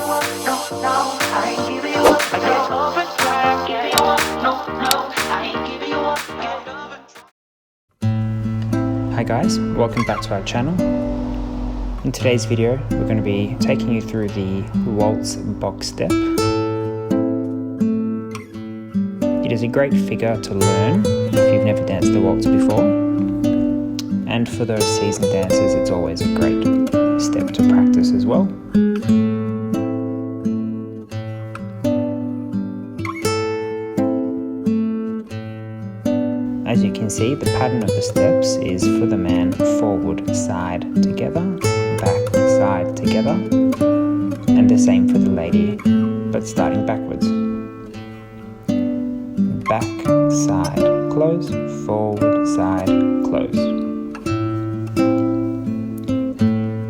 Hi guys, welcome back to our channel. In today's video, we're going to be taking you through the Waltz box step. It is a great figure to learn if you've never danced the waltz before. And for those seasoned dancers, it's always a great step to practice as well. As you can see, the pattern of the steps is for the man forward, side, together, back, side, together, and the same for the lady, but starting backwards. Back, side, close, forward, side, close.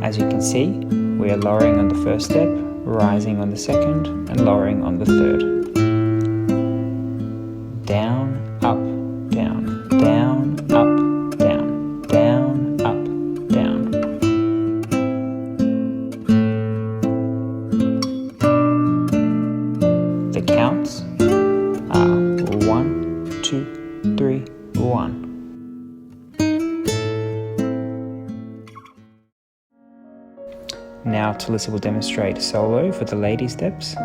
As you can see, we are lowering on the first step, rising on the second, and lowering on the third. Down, up, down, down, up, down, down, up, down. The counts are 1, 2, 3, 1. Now Talysa will demonstrate solo for the lady steps.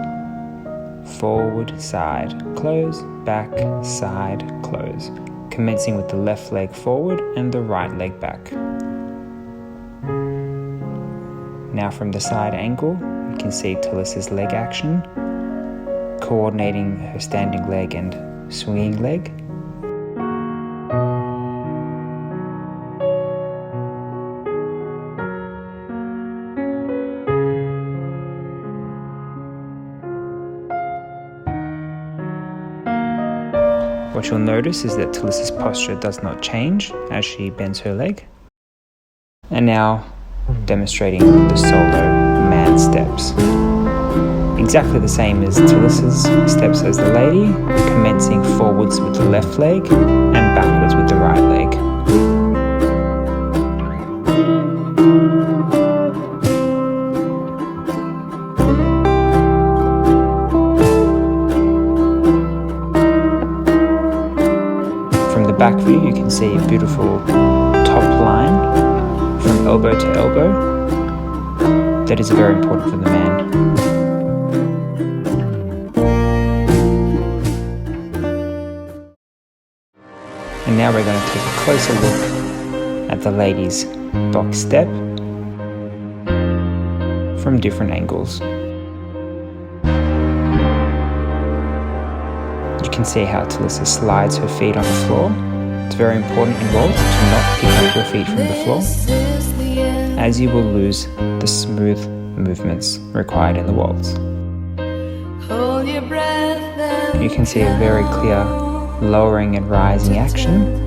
Forward, side, close, back, side, close. Commencing with the left leg forward and the right leg back. Now from the side angle, you can see Talysa's leg action, coordinating her standing leg and swinging leg. What you'll notice is that Talysa's posture does not change as she bends her leg. And now demonstrating the solo man steps. Exactly the same as Talysa's steps as the lady, commencing forwards with the left leg and backwards with the right leg. Back view, you can see a beautiful top line from elbow to elbow. That is very important for the man. And now we're going to take a closer look at the lady's box step from different angles. You can see how Talysa slides her feet on the floor. It's very important in waltz to not pick up your feet from the floor, as you will lose the smooth movements required in the waltz. You can see a very clear lowering and rising action.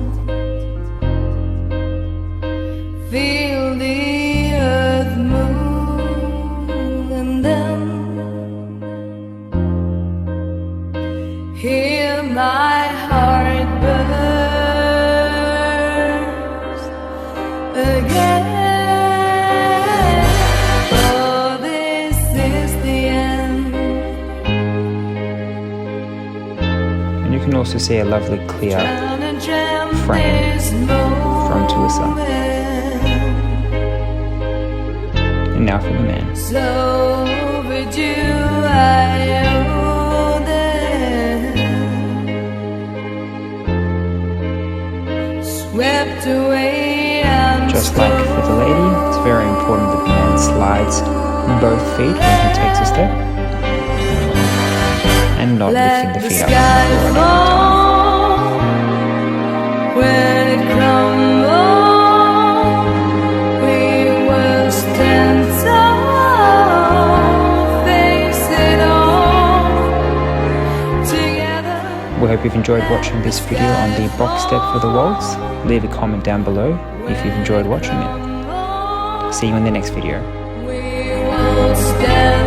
Feel the earth move and then hear my heart burst again. Oh, this is the end. And you can also see a lovely clear frame from Talysa. And now for the man. So overdue, I owe them. Swept away and just like for the lady, it's very important that the man slides both feet when he takes a step and not lifting the feet up from the floor at any time. When it crumbles, we will stand tall, face it all together. We hope you've enjoyed watching this video on the box step for the waltz. Leave a comment down below if you've enjoyed watching it. See you in the next video. We will stand